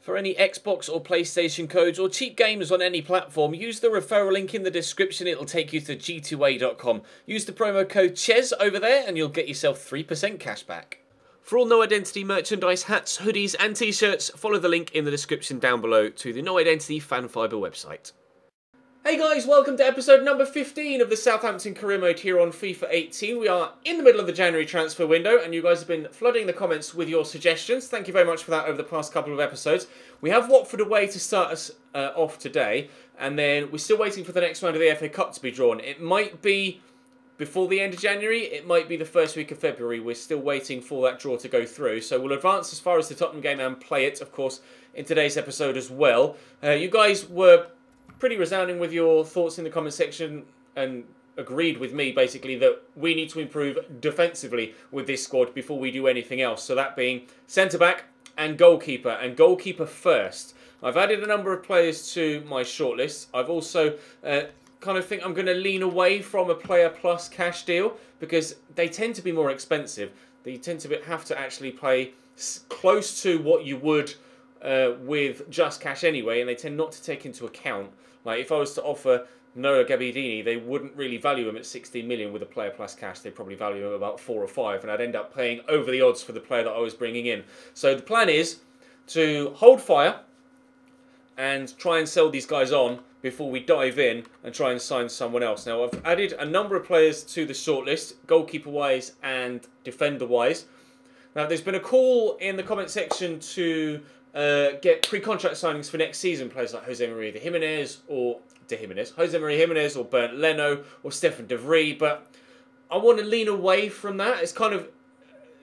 For any Xbox or PlayStation codes or cheap games on any platform, use the referral link in the description. It'll take you to g2a.com. Use the promo code CHES over there and you'll get yourself 3% cash back. For all No Identity merchandise, hats, hoodies and t-shirts, follow the link in the description down below to the No Identity Fan Fibre website. Hey guys, welcome to episode number 15 of the Southampton career mode here on FIFA 18. We are in the middle of the January transfer window and you guys have been flooding the comments with your suggestions. Thank you very much for that over the past couple of episodes. We have Watford away to start us off today, and then we're still waiting for the next round of the FA Cup to be drawn. It might be before the end of January, it might be the first week of February. We're still waiting for that draw to go through. So we'll advance as far as the Tottenham game and play it, of course, in today's episode as well. You guys were pretty resounding with your thoughts in the comment section and agreed with me basically that we need to improve defensively with this squad before we do anything else. So that being centre-back and goalkeeper first. I've added a number of players to my shortlist. I've also kind of think I'm going to lean away from a player plus cash deal because they tend to be more expensive. They tend to have to actually play close to what you would with just cash anyway, and they tend not to take into account, like if I was to offer Noah Gabbiadini, they wouldn't really value him at 16 million with a player plus cash. They'd probably value him about 4 or 5, and I'd end up paying over the odds for the player that I was bringing in. So the plan is to hold fire and try and sell these guys on before we dive in and try and sign someone else. Now, I've added a number of players to the shortlist, goalkeeper-wise and defender-wise. Now, there's been a call in the comment section to get pre-contract signings for next season, players like Jose Maria Jimenez or Bernd Leno or Stefan De Vrij, but I want to lean away from that.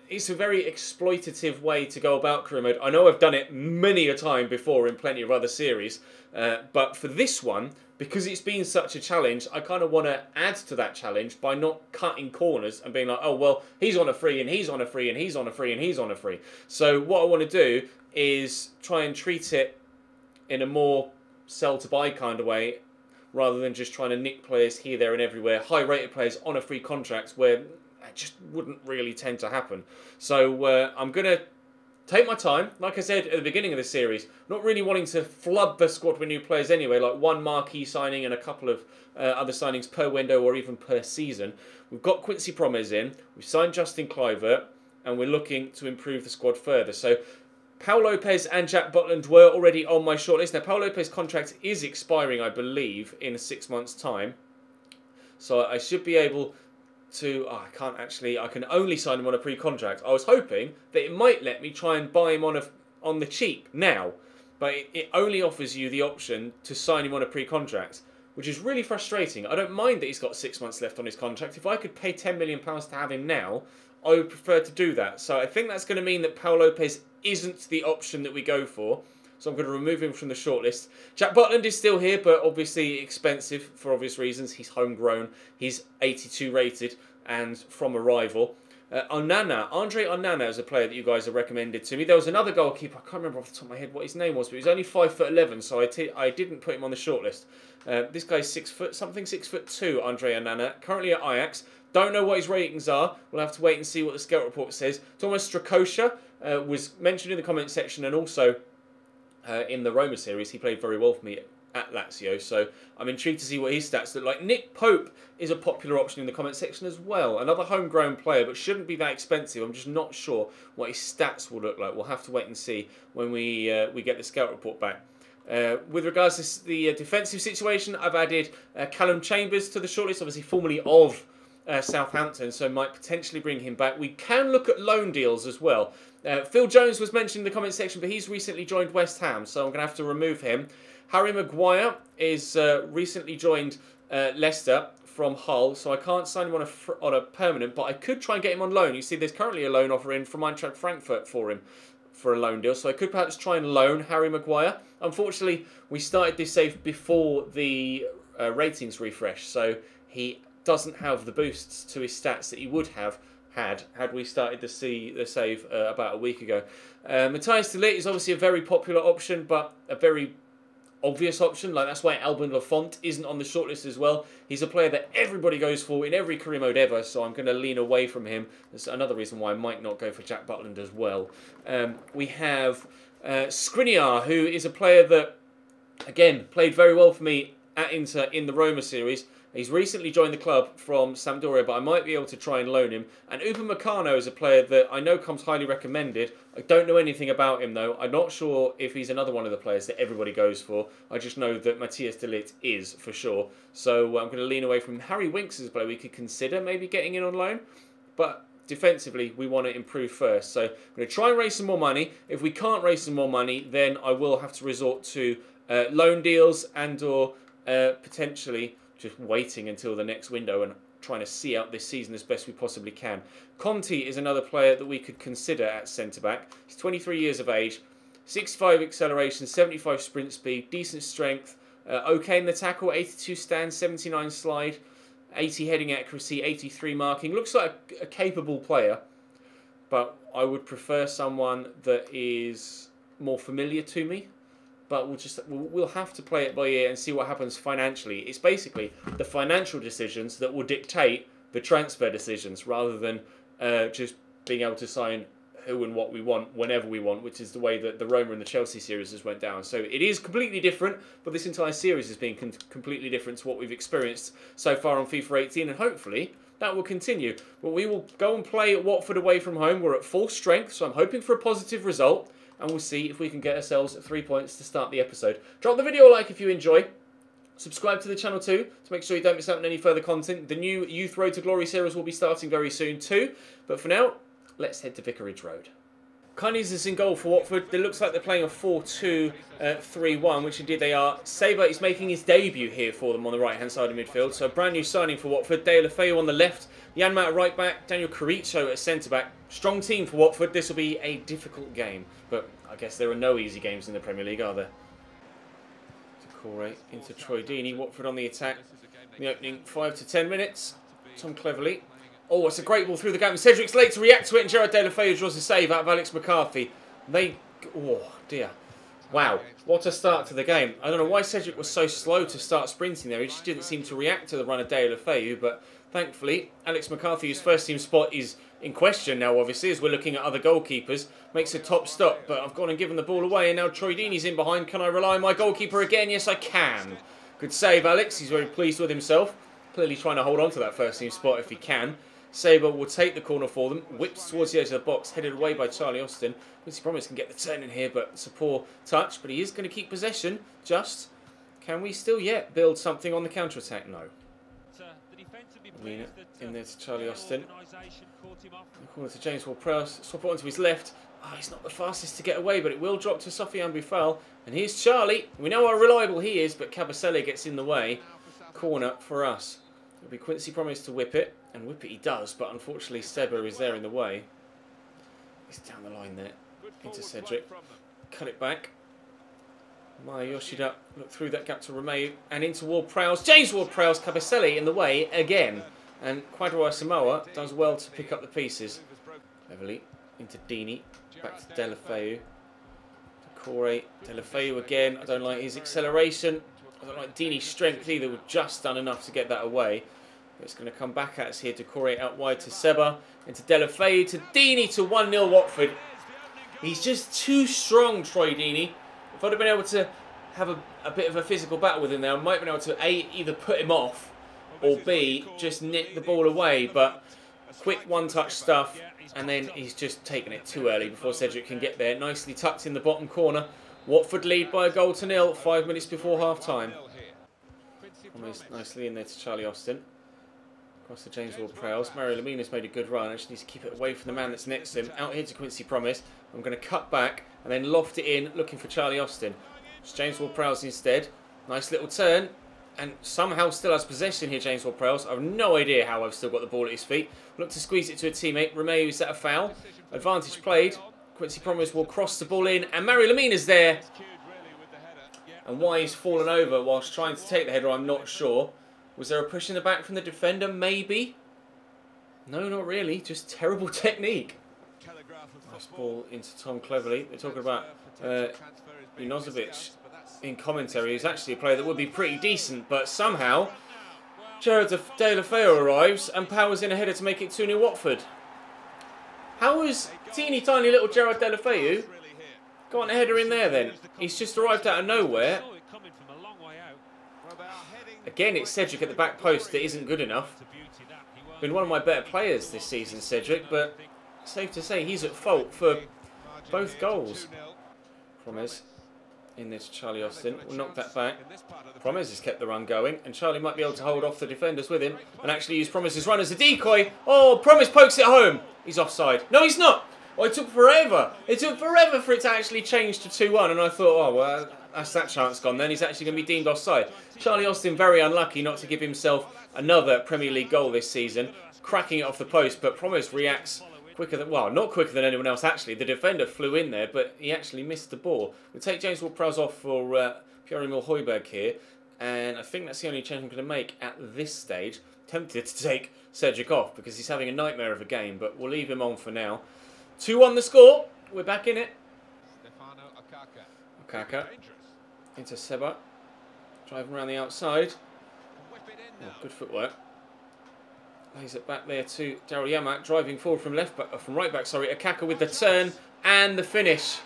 It's a very exploitative way to go about career mode. I know I've done it many a time before in plenty of other series, but for this one, because it's been such a challenge, I kind of want to add to that challenge by not cutting corners and being like, oh, well, he's on a free and he's on a free and he's on a free and he's on a free. So what I want to do is try and treat it in a more sell-to-buy kind of way, rather than just trying to nick players here, there and everywhere, high-rated players on a free contract where it just wouldn't really tend to happen. So I'm going to take my time, like I said at the beginning of the series, not really wanting to flood the squad with new players anyway, like one marquee signing and a couple of other signings per window or even per season. We've got Quincy Promes in, we've signed Justin Kluivert, and we're looking to improve the squad further. So Paul Lopez and Jack Butland were already on my shortlist. Now, Paul Lopez's contract is expiring, I believe, in 6 months' time. So I should be able to... Oh, I can only sign him on a pre-contract. I was hoping that it might let me try and buy him on the cheap now. But it only offers you the option to sign him on a pre-contract, which is really frustrating. I don't mind that he's got 6 months left on his contract. If I could pay £10 million to have him now, I would prefer to do that. So I think that's going to mean that Paul Lopez isn't the option that we go for. So I'm going to remove him from the shortlist. Jack Butland is still here, but obviously expensive for obvious reasons. He's homegrown. He's 82 rated and from a rival. Andre Onana is a player that you guys have recommended to me. There was another goalkeeper. I can't remember off the top of my head what his name was, but he was only 5'11", so I didn't put him on the shortlist. This guy's 6'2", Andre Onana, currently at Ajax. Don't know what his ratings are. We'll have to wait and see what the scout report says. Thomas Strakosha was mentioned in the comment section, and also in the Roma series, he played very well for me at Lazio. So I'm intrigued to see what his stats look like. Nick Pope is a popular option in the comment section as well. Another homegrown player, but shouldn't be that expensive. I'm just not sure what his stats will look like. We'll have to wait and see when we get the scout report back. With regards to the defensive situation, I've added Callum Chambers to the shortlist, obviously formerly of Southampton, so might potentially bring him back. We can look at loan deals as well. Phil Jones was mentioned in the comment section, but he's recently joined West Ham, so I'm going to have to remove him. Harry Maguire is recently joined Leicester from Hull, so I can't sign him on a permanent, but I could try and get him on loan. You see, there's currently a loan offer in from Eintracht Frankfurt for him for a loan deal, so I could perhaps try and loan Harry Maguire. Unfortunately, we started this save before the ratings refresh, so he doesn't have the boosts to his stats that he would have had we started to see the save about a week ago. Matthias de Ligt is obviously a very popular option, but a very obvious option. Like, that's why Alban Lafont isn't on the shortlist as well. He's a player that everybody goes for in every career mode ever, so I'm going to lean away from him. That's another reason why I might not go for Jack Butland as well. We have Skriniar, who is a player that, again, played very well for me at Inter in the Roma series. He's recently joined the club from Sampdoria, but I might be able to try and loan him. And Upamecano is a player that I know comes highly recommended. I don't know anything about him, though. I'm not sure if he's another one of the players that everybody goes for. I just know that Matthias de Ligt is, for sure. So I'm going to lean away from Harry Winks as a player we could consider maybe getting in on loan. But defensively, we want to improve first. So I'm going to try and raise some more money. If we can't raise some more money, then I will have to resort to loan deals and or potentially just waiting until the next window and trying to see out this season as best we possibly can. Conti is another player that we could consider at centre-back. He's 23 years of age, 65 acceleration, 75 sprint speed, decent strength, okay in the tackle, 82 stand, 79 slide, 80 heading accuracy, 83 marking. Looks like a capable player, but I would prefer someone that is more familiar to me. But we'll have to play it by ear and see what happens financially. It's basically the financial decisions that will dictate the transfer decisions, rather than just being able to sign who and what we want whenever we want, which is the way that the Roma and the Chelsea series has went down. So it is completely different, but this entire series has been completely different to what we've experienced so far on FIFA 18, and hopefully that will continue. But we will go and play Watford away from home. We're at full strength, so I'm hoping for a positive result. And we'll see if we can get ourselves 3 points to start the episode. Drop the video a like if you enjoy. Subscribe to the channel too, to make sure you don't miss out on any further content. The new Youth Road to Glory series will be starting very soon too. But for now, let's head to Vicarage Road. Kynese is in goal for Watford. It looks like they're playing a 4-2-3-1, which indeed they are. Saber is making his debut here for them on the right-hand side of midfield. So a brand new signing for Watford. Dale Lefeu on the left. Yanmat at right back. Daniel Carrizo at centre back. Strong team for Watford. This will be a difficult game. But I guess there are no easy games in the Premier League, are there? Corey into Troy Deeney. Watford on the attack. The opening 5 to 10 minutes. Tom Cleverley. Oh, it's a great ball through the gap. Cedric's late to react to it, and Gerard De La Feu draws a save out of Alex McCarthy. Oh, dear. Wow, what a start to the game. I don't know why Cedric was so slow to start sprinting there. He just didn't seem to react to the run of De La Feu, but thankfully, Alex McCarthy, whose first team spot is in question now, obviously, as we're looking at other goalkeepers, makes a top stop. But I've gone and given the ball away, and now Troy Deeney's in behind. Can I rely on my goalkeeper again? Yes, I can. Good save, Alex. He's very pleased with himself. Clearly trying to hold on to that first team spot if he can. Saber will take the corner for them. Whips towards the edge of the box, headed away by Charlie Austin. Quincy Promise can get the turn in here, but it's a poor touch. But he is going to keep possession. Just, can we still yet build something on the counter-attack? No. In there to Charlie Austin. Corner to James Ward-Prowse. Swap it onto his left. Oh, he's not the fastest to get away, but it will drop to Sofiane Boufal. And here's Charlie. We know how reliable he is, but Cabasele gets in the way. Corner for us. It'll be Quincy Promise to whip it. And whip it he does, but unfortunately Seba is there in the way. He's down the line there. Into Cedric. Cut it back. Maya Yoshida look through that gap to Romeu. And into Ward-Prowse. James Ward-Prowse, Cabasele in the way again. And Kwadwo Samoa does well to pick up the pieces. Cleverly into Deeney. Back to De La Feu. Corey. De La Feu again. I don't like his acceleration. I don't like Deeney's strength either. We've just done enough to get that away. It's going to come back at us here to Corey out wide to Seba. Into De La Feu to Deeney to 1-0 Watford. He's just too strong, Troy Deeney. If I'd have been able to have a bit of a physical battle with him there, I might have been able to A, either put him off, or B, just nick the ball away. But quick one-touch stuff, and then he's just taken it too early before Cedric can get there. Nicely tucked in the bottom corner. Watford lead by a goal to 0, 5 minutes before half-time. Almost nicely in there to Charlie Austin. Across to James Ward-Prowse. Mario Lemina's made a good run. I just need to keep it away from the man that's next to him. Out here to Quincy Promise. I'm going to cut back and then loft it in, looking for Charlie Austin. It's James Ward-Prowse instead. Nice little turn. And somehow still has possession here, James Ward-Prowse. I have no idea how I've still got the ball at his feet. Look to squeeze it to a teammate. Romeu, is that a foul? Advantage played. Quincy Promise will cross the ball in. And Mario Lemina's there. And why he's fallen over whilst trying to take the header, I'm not sure. Was there a push in the back from the defender? Maybe. No, not really. Just terrible technique. Nice ball into Tom Cleverley. They're talking about Junozovic in commentary. He's actually a player that would be pretty decent, but somehow Gerard De La Feu arrives and powers in a header to make it 2-0 Watford. How is teeny tiny little Gerard De La Feu Got a header in there then. He's just arrived out of nowhere. Again, it's Cedric at the back post that isn't good enough. Been one of my better players this season, Cedric, but safe to say he's at fault for both goals. Promes in this Charlie Austin will knock that back. Promes has kept the run going, and Charlie might be able to hold off the defenders with him and actually use Promes' run as a decoy. Oh, Promes pokes it home. He's offside. No, he's not. Oh, it took forever. It took forever for it to actually change to 2-1, and I thought, oh, well, that's that chance gone then. He's actually going to be deemed offside. Charlie Austin very unlucky not to give himself another Premier League goal this season, cracking it off the post, but Promes reacts quicker than, well, not quicker than anyone else actually. The defender flew in there, but he actually missed the ball. We'll take James Ward-Prowse off for Pierre-Emile Højbjerg here, and I think that's the only change I'm going to make at this stage. Tempted to take Cedric off because he's having a nightmare of a game, but we'll leave him on for now. 2-1 the score. We're back in it. Okaka into Seba. Driving around the outside. Oh, good footwork. Lays it back there to Daryl Yamak. Driving forward from right back. Sorry, Okaka with the turn and the finish.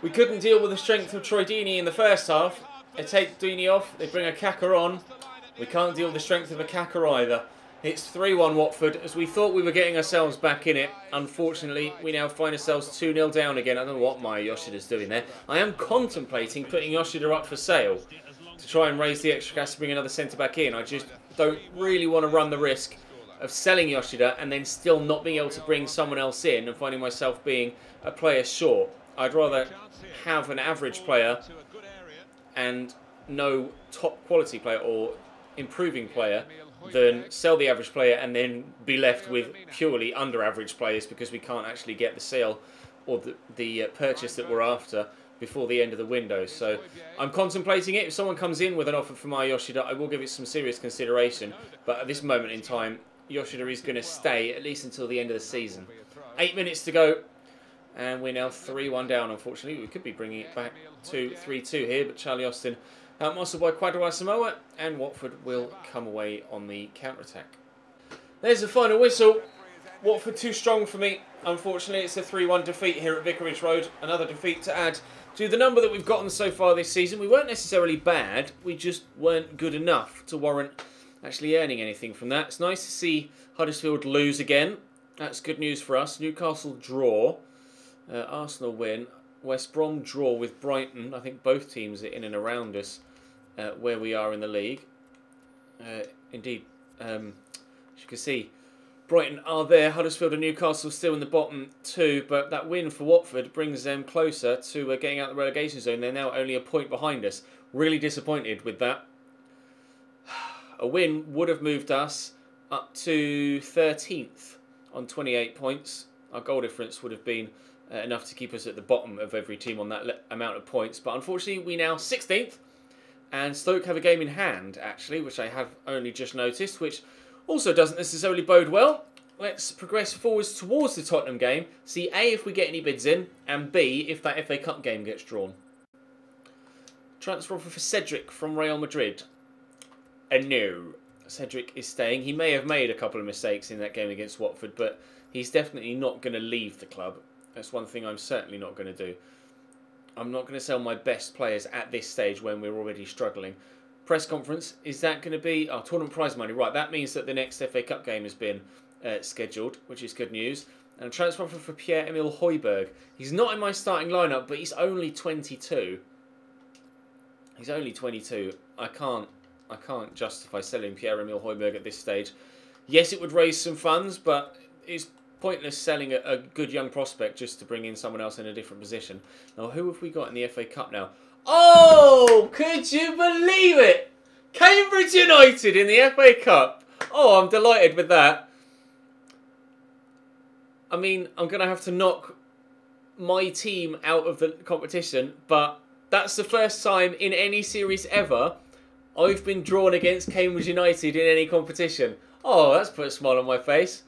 We couldn't deal with the strength of Troy Deeney in the first half. They take Deeney off. They bring Okaka on. We can't deal with the strength of Okaka either. It's 3-1 Watford. As we thought we were getting ourselves back in it, unfortunately, we now find ourselves 2-0 down again. I don't know what Maya Yoshida's doing there. I am contemplating putting Yoshida up for sale to try and raise the extra cash to bring another centre-back in. I just don't really want to run the risk of selling Yoshida and then still not being able to bring someone else in and finding myself being a player short. I'd rather have an average player and no top quality player or improving player than sell the average player and then be left with purely under average players because we can't actually get the sale or the purchase that we're after before the end of the window. So I'm contemplating it. If someone comes in with an offer for my Yoshida, I will give it some serious consideration. But at this moment in time, Yoshida is going to stay at least until the end of the season. 8 minutes to go. And we're now 3-1 down, unfortunately. We could be bringing it back to 3-2 here, but Charlie Austin muscled by Kwadwo Asamoah, and Watford will come away on the counter-attack. There's the final whistle. Watford too strong for me. Unfortunately, it's a 3-1 defeat here at Vicarage Road. Another defeat to add to the number that we've gotten so far this season. We weren't necessarily bad. We just weren't good enough to warrant actually earning anything from that. It's nice to see Huddersfield lose again. That's good news for us. Newcastle draw. Arsenal win. West Brom draw with Brighton. I think both teams are in and around us where we are in the league. Indeed, as you can see, Brighton are there. Huddersfield and Newcastle still in the bottom two, but that win for Watford brings them closer to getting out of the relegation zone. They're now only a point behind us. Really disappointed with that. A win would have moved us up to 13th on 28 points. Our goal difference would have been enough to keep us at the bottom of every team on that amount of points. But unfortunately, we now 16th. And Stoke have a game in hand, actually, which I have only just noticed, which also doesn't necessarily bode well. Let's progress forwards towards the Tottenham game. See, A, if we get any bids in, and B, if that FA Cup game gets drawn. Transfer offer for Cedric from Real Madrid. And no, Cedric is staying. He may have made a couple of mistakes in that game against Watford, but he's definitely not going to leave the club. That's one thing I'm certainly not going to do. I'm not going to sell my best players at this stage when we're already struggling. Press conference, is that going to be... Oh, tournament prize money. Right, that means that the next FA Cup game has been scheduled, which is good news. And a transfer offer for Pierre-Emile Højbjerg. He's not in my starting lineup, but he's only 22. He's only 22. I can't justify selling Pierre-Emile Højbjerg at this stage. Yes, it would raise some funds, but it's pointless selling a good young prospect just to bring in someone else in a different position. Now, who have we got in the FA Cup now? Oh, could you believe it? Cambridge United in the FA Cup. Oh, I'm delighted with that. I mean, I'm going to have to knock my team out of the competition, but that's the first time in any series ever I've been drawn against Cambridge United in any competition. Oh, that's put a smile on my face.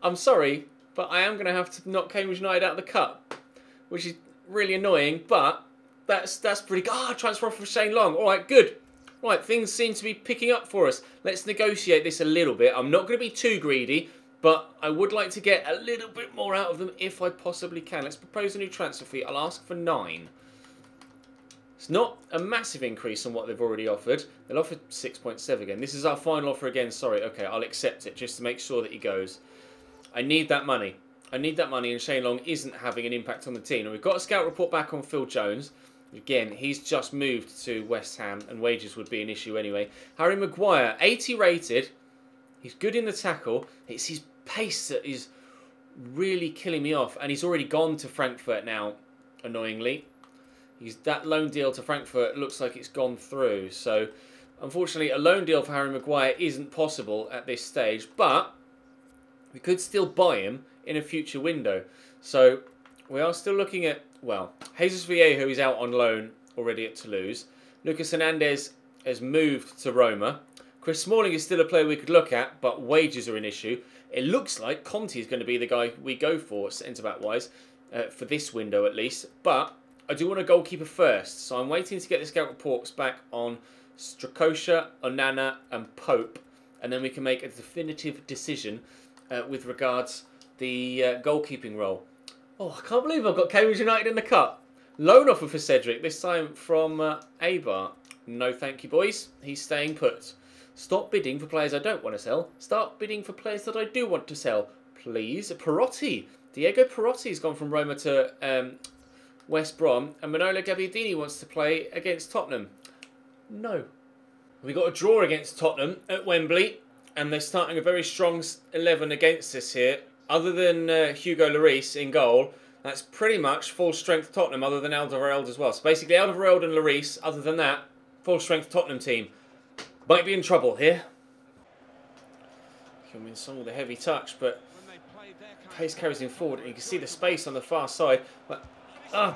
I'm sorry, but I am going to have to knock Cambridge United out of the cup, which is really annoying, but that's pretty good. Ah, transfer offer for Shane Long. All right, good. Right, things seem to be picking up for us. Let's negotiate this a little bit. I'm not going to be too greedy. But I would like to get a little bit more out of them if I possibly can. Let's propose a new transfer fee. I'll ask for 9. It's not a massive increase on what they've already offered. They'll offer 6.7 again. This is our final offer again. Sorry. Okay, I'll accept it just to make sure that he goes. I need that money. I need that money, and Shane Long isn't having an impact on the team. And we've got a scout report back on Phil Jones. Again, he's just moved to West Ham, and wages would be an issue anyway. Harry Maguire, 80 rated. He's good in the tackle. It's his pace that is really killing me off. And he's already gone to Frankfurt now, annoyingly. That loan deal to Frankfurt looks like it's gone through. So, unfortunately, a loan deal for Harry Maguire isn't possible at this stage. But we could still buy him in a future window. So, we are still looking at, well, Jesus Viejo is out on loan already at Toulouse. Lucas Hernandez has moved to Roma. Chris Smalling is still a player we could look at, but wages are an issue. It looks like Conte is going to be the guy we go for, centre-back-wise, for this window at least. But I do want a goalkeeper first, so I'm waiting to get the scout reports back on Strakosha, Onana and Pope, and then we can make a definitive decision with regards the goalkeeping role. Oh, I can't believe I've got Cambridge United in the cup. Loan offer for Cedric, this time from Abar. No thank you, boys. He's staying put. Stop bidding for players I don't want to sell. Start bidding for players that I do want to sell. Please. Perotti. Diego Perotti's gone from Roma to West Brom. And Manolo Gabbiadini wants to play against Tottenham. No. We got a draw against Tottenham at Wembley. And they're starting a very strong 11 against us here. Other than Hugo Lloris in goal, that's pretty much full-strength Tottenham, other than Alderweireld as well. So basically Alderweireld and Lloris, other than that, full-strength Tottenham team. Might be in trouble here. Coming some with a heavy touch, but pace carries him forward, and you can see the space on the far side. But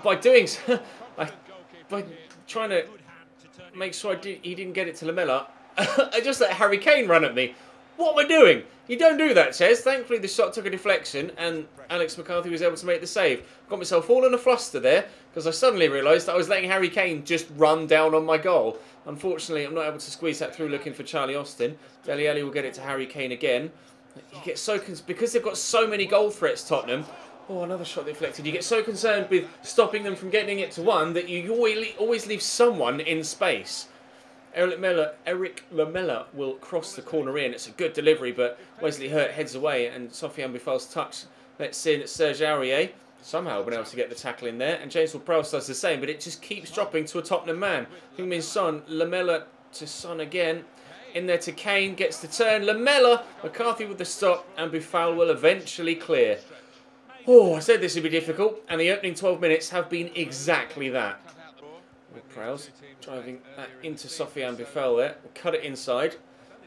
by doing so, by trying to make sure he didn't get it to Lamela, I just let Harry Kane run at me. What am I doing? You don't do that, Chez. Thankfully, the shot took a deflection, and Alex McCarthy was able to make the save. Got myself all in a fluster there, because I suddenly realised that I was letting Harry Kane just run down on my goal. Unfortunately, I'm not able to squeeze that through looking for Charlie Austin. Dele Alli will get it to Harry Kane again. You get so because they've got so many goal threats, Tottenham. Oh, another shot deflected. You get so concerned with stopping them from getting it to one that you always leave someone in space. Eric Lamela will cross the corner in. It's a good delivery, but Wesley Hurt heads away, and Sofiane Bouffal's touch lets in Serge Aurier. Somehow been able to get the tackle in there, and James Ward-Prowse does the same, but it just keeps dropping to a Tottenham man. Heung-min Son, Lamela to Son again. In there to Kane, gets the turn. Lamela, McCarthy with the stop, and Bouffal will eventually clear. Oh, I said this would be difficult, and the opening 12 minutes have been exactly that. Prowse driving that into Sofiane Bouffal there. We'll cut it inside.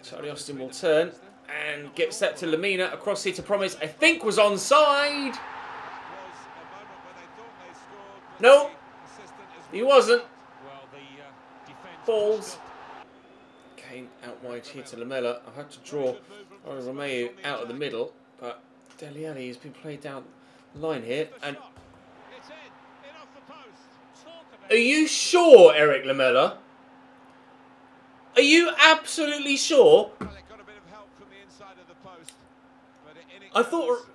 Charlie Austin will turn and gets that to Lamina. Across here to Promise, I think was onside. No, he wasn't. Balls. Kane out wide here to Lamela. I've had to draw Romeo out of the middle, but Dele Alli has been played down the line here. And are you sure, Eric Lamela? Are you absolutely sure? I thought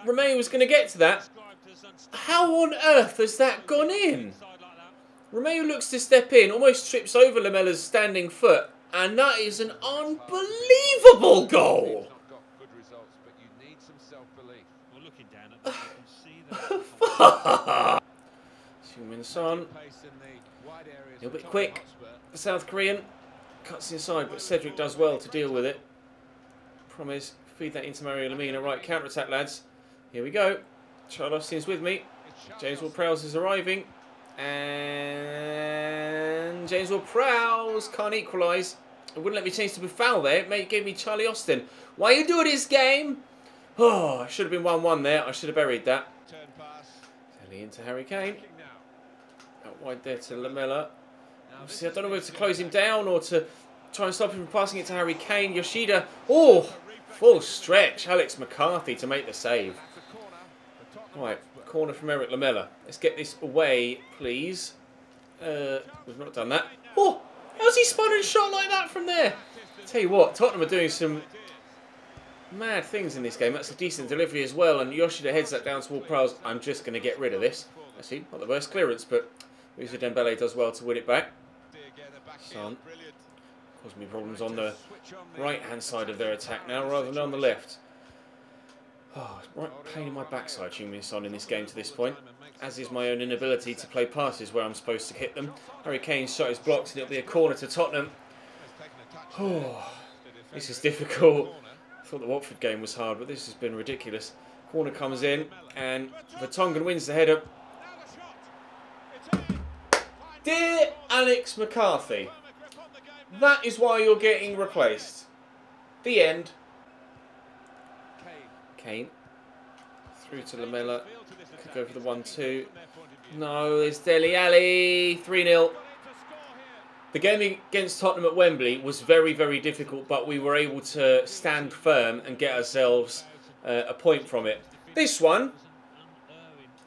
Romeo was going to get to that. How on earth has that gone in? Romeo looks to step in, almost trips over Lamela's standing foot, and that is an unbelievable goal. Heung-min Son, a little bit quick. The South Korean cuts inside, but Cedric does well to deal with it. Promise, feed that into Mario Lamina. Right, counter-attack, lads. Here we go. Charles Austin's with me. James Ward-Prowse is arriving. And James Ward-Prowse can't equalise. It wouldn't let me change to Bouffal there. It gave me Charlie Austin. Why are you doing this game? Oh, I should have been 1-1 there. I should have buried that. Telly into Harry Kane. Out wide there to Lamela. See, I don't know whether to close him down or to try and stop him from passing it to Harry Kane. Yoshida. Oh, full stretch. Alex McCarthy to make the save. Right, corner from Eric Lamela. Let's get this away, please. We've not done that. Oh, how's he spun and shot like that from there? Tell you what, Tottenham are doing some Mad things in this game. That's a decent delivery as well, and Yoshida heads that down toward Prowse. I'm just going to get rid of this. Actually, not the worst clearance, but Moussa Dembele does well to win it back. Son causing me problems on the right-hand side of their attack now, rather than on the left. Oh, it's right pain in my backside, Heung-min Son, in this game to this point, as is my own inability to play passes where I'm supposed to hit them. Harry Kane shot his blocks, and it'll be a corner to Tottenham. Oh, this is difficult. I thought the Watford game was hard, but this has been ridiculous. Corner comes in, and Vertonghen wins the header. Dear Alex McCarthy, that is why you're getting replaced. The end. Kane. Through to Lamela. Could go for the 1-2. No, there's Dele Alli. 3-0. The game against Tottenham at Wembley was very, very difficult, but we were able to stand firm and get ourselves a point from it. This one,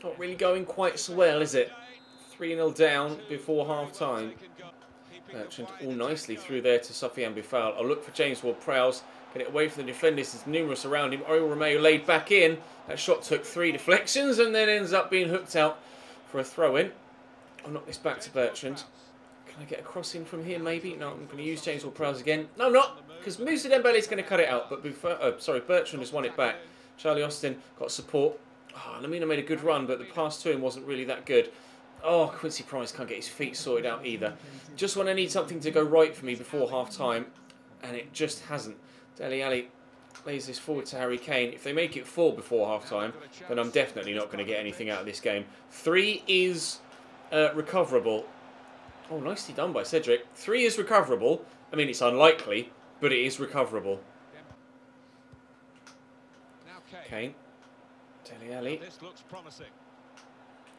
not really going quite so well, is it? 3-0 down before half-time. Bertrand all nicely through there to Sofiane Boufal. I'll look for James Ward-Prowse. Get it away from the defenders. There's numerous around him. Oriol Romeu laid back in. That shot took 3 deflections and then ends up being hooked out for a throw-in. I'll knock this back to Bertrand. Can I get a cross in from here, maybe? No, I'm going to use James Ward-Prowse again. No, I'm not, because Moussa Dembele is going to cut it out. But Bertrand has won it back. Charlie Austin got support. Oh, Lamina made a good run, but the pass to him wasn't really that good. Oh, Quincy Price can't get his feet sorted out either. Just when I need something to go right for me before half-time, and it just hasn't. Dele Alli lays this forward to Harry Kane. If they make it 4 before half-time, then I'm definitely not going to get anything out of this game. 3 is recoverable. Oh, nicely done by Cedric. 3 is recoverable. I mean, it's unlikely, but it is recoverable. Kane. Dele Alli.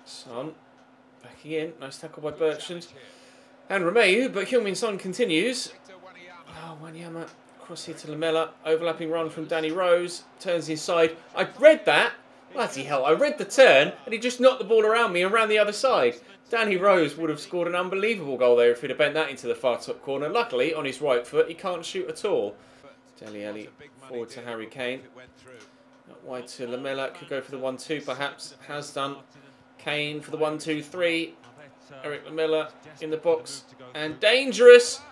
Son. Backing in. Nice tackle by Bertrand. And Romeu, but Heung-min Son continues. Oh, Wanyama. Cross here to Lamela. Overlapping run from Danny Rose. Turns inside. I read that. Bloody hell. I read the turn, and he just knocked the ball around me and ran the other side. Danny Rose would have scored an unbelievable goal there if he'd have bent that into the far top corner. Luckily, on his right foot, he can't shoot at all. Dele Alli forward to Harry Kane. Not wide to Lamela. Could go for the 1-2 perhaps. Has done. Kane for the 1-2-3. Eric Lamela in the box. And dangerous.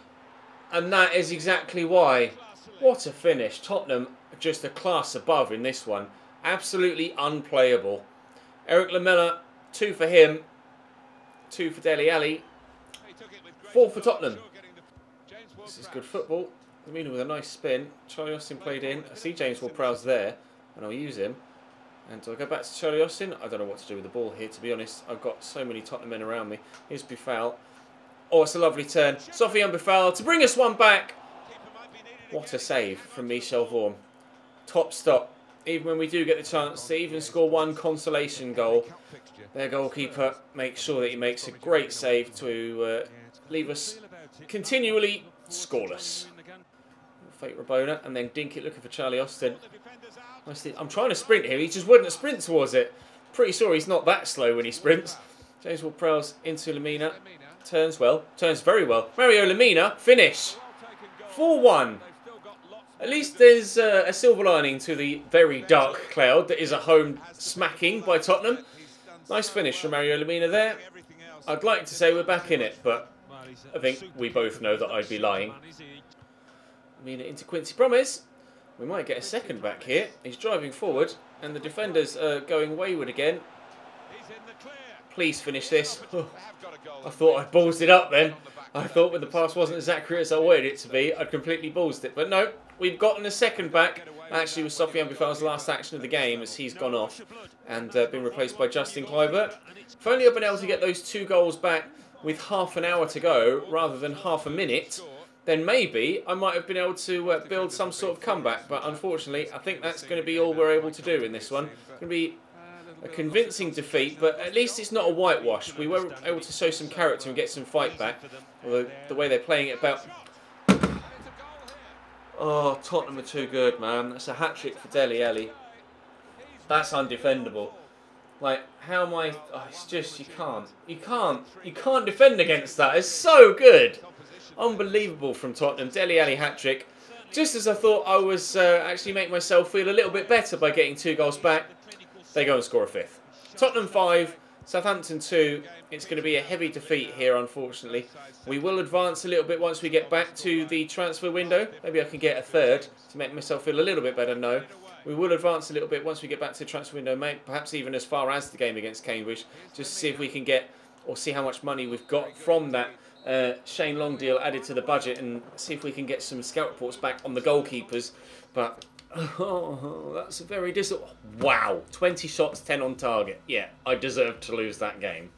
And that is exactly why. What a finish. Tottenham just a class above in this one. Absolutely unplayable. Eric Lamela, 2 for him. 2 for Dele Alli. 4 for Tottenham. This is good football. Lamina with a nice spin. Charlie Austin played in. I see James Ward-Prowse there, and I'll use him. And do I go back to Charlie Austin? I don't know what to do with the ball here, to be honest. I've got so many Tottenham men around me. Here's Boufal. Oh, it's a lovely turn. Sofiane Boufal to bring us one back. What a save from Michel Vorm. Top stop. Even when we do get the chance to even score one consolation goal, their goalkeeper makes sure that he makes a great save to leave us continually scoreless. Fake Rabona and then dink it looking for Charlie Austin. I'm trying to sprint here, he just wouldn't sprint towards it. Pretty sure he's not that slow when he sprints. James Ward-Prowse into Lamina. Turns well, turns very well. Mario Lamina, finish. 4-1. At least there's a silver lining to the very dark cloud that is a home smacking by Tottenham. Nice finish from Mario Lamina there. I'd like to say we're back in it, but I think we both know that I'd be lying. Lamina into Quincy Promise. We might get a second back here. He's driving forward, and the defenders are going wayward again. Please finish this. Oh, I thought I'd ballsed it up then. I thought when the pass wasn't as accurate as I wanted it to be, I'd completely ballsed it. But no, we've gotten a second back. Actually, with Sofiane Boufal's last action of the game as he's gone off and been replaced by Justin Kluivert. If only I'd been able to get those 2 goals back with half an hour to go rather than half a minute, then maybe I might have been able to build some sort of comeback. But unfortunately, I think that's going to be all we're able to do in this one. It's going to be a convincing defeat, but at least it's not a whitewash. We were able to show some character and get some fight back. Although the way they're playing it about... Oh, Tottenham are too good, man. That's a hat-trick for Dele Alli. That's undefendable. Like, how am I... Oh, it's just, you can't. You can't defend against that. It's so good. Unbelievable from Tottenham. Dele Alli hat-trick. Just as I thought I was actually making myself feel a little bit better by getting 2 goals back, they go and score a 5th. Tottenham 5, Southampton 2. It's going to be a heavy defeat here, unfortunately. We will advance a little bit once we get back to the transfer window. Maybe I can get a 3rd to make myself feel a little bit better. No. We will advance a little bit once we get back to the transfer window, perhaps even as far as the game against Cambridge, just to see if we can get, or see how much money we've got from that Shane Long deal added to the budget, and see if we can get some scout reports back on the goalkeepers. But oh, that's a very wow, 20 shots, 10 on target. Yeah, I deserved to lose that game.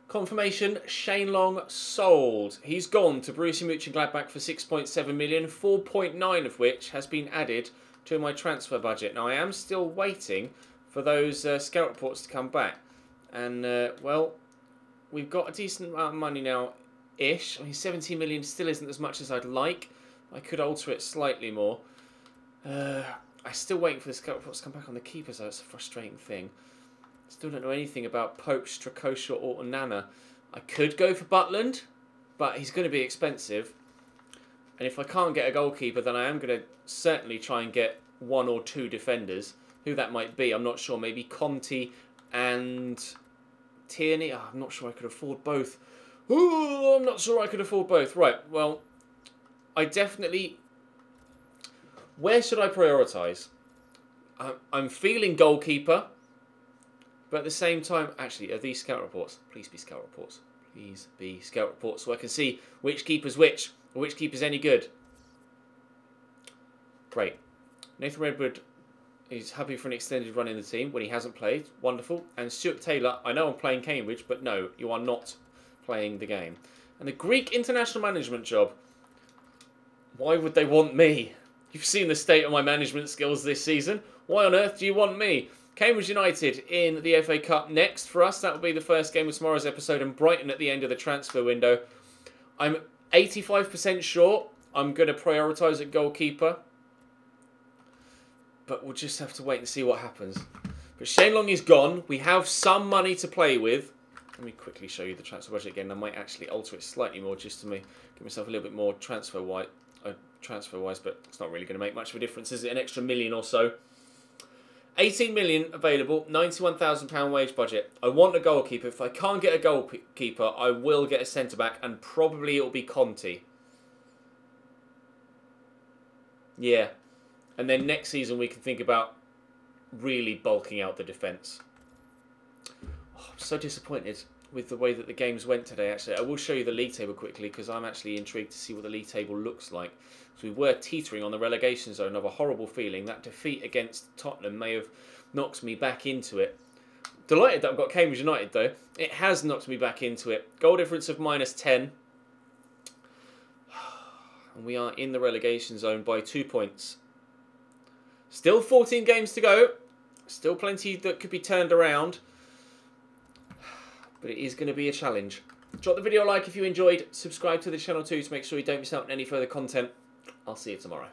Confirmation, Shane Long sold. He's gone to Borussia Mönchengladbach for 6.7 million, 4.9 of which has been added to my transfer budget. Now, I am still waiting for those scout reports to come back. And, well, we've got a decent amount of money now-ish. I mean, 17 million still isn't as much as I'd like. I could alter it slightly more. I'm still waiting for the scout reports to come back on the keepers, though. It's a frustrating thing. Still don't know anything about Pope, Strakosha or Onana. I could go for Butland, but he's going to be expensive. And if I can't get a goalkeeper, then I am going to certainly try and get 1 or 2 defenders. Who that might be, I'm not sure. Maybe Conti and Tierney. Oh, I'm not sure I could afford both. Ooh, I'm not sure I could afford both. Right, well, I definitely... Where should I prioritise? I'm feeling goalkeeper. But at the same time, actually, are these scout reports? Please be scout reports. Please be scout reports so I can see which keeper's which, or which keeper's any good. Great. Nathan Redwood is happy for an extended run in the team when he hasn't played. Wonderful. And Stuart Taylor, I know I'm playing Cambridge, but no, you are not playing the game. And the Greek international management job. Why would they want me? You've seen the state of my management skills this season. Why on earth do you want me? Cambridge United in the FA Cup next for us. That will be the first game of tomorrow's episode, and Brighton at the end of the transfer window. I'm 85% sure I'm going to prioritise a goalkeeper. But we'll just have to wait and see what happens. But Shane Long is gone. We have some money to play with. Let me quickly show you the transfer budget again. I might actually alter it slightly more just to give myself a little bit more transfer-wise, but it's not really going to make much of a difference. Is it an extra million or so? 18 million available, £91,000 wage budget. I want a goalkeeper. If I can't get a goalkeeper, I will get a centre-back, and probably it'll be Conti. Yeah. And then next season we can think about really bulking out the defence. Oh, I'm so disappointed with the way that the games went today, actually. I will show you the league table quickly, because I'm actually intrigued to see what the league table looks like. So we were teetering on the relegation zone. I have a horrible feeling. That defeat against Tottenham may have knocked me back into it. Delighted that I've got Cambridge United, though. It has knocked me back into it. Goal difference of -10. And we are in the relegation zone by 2 points. Still 14 games to go. Still plenty that could be turned around. But it is going to be a challenge. Drop the video a like if you enjoyed. Subscribe to the channel too to make sure you don't miss out on any further content. I'll see you tomorrow.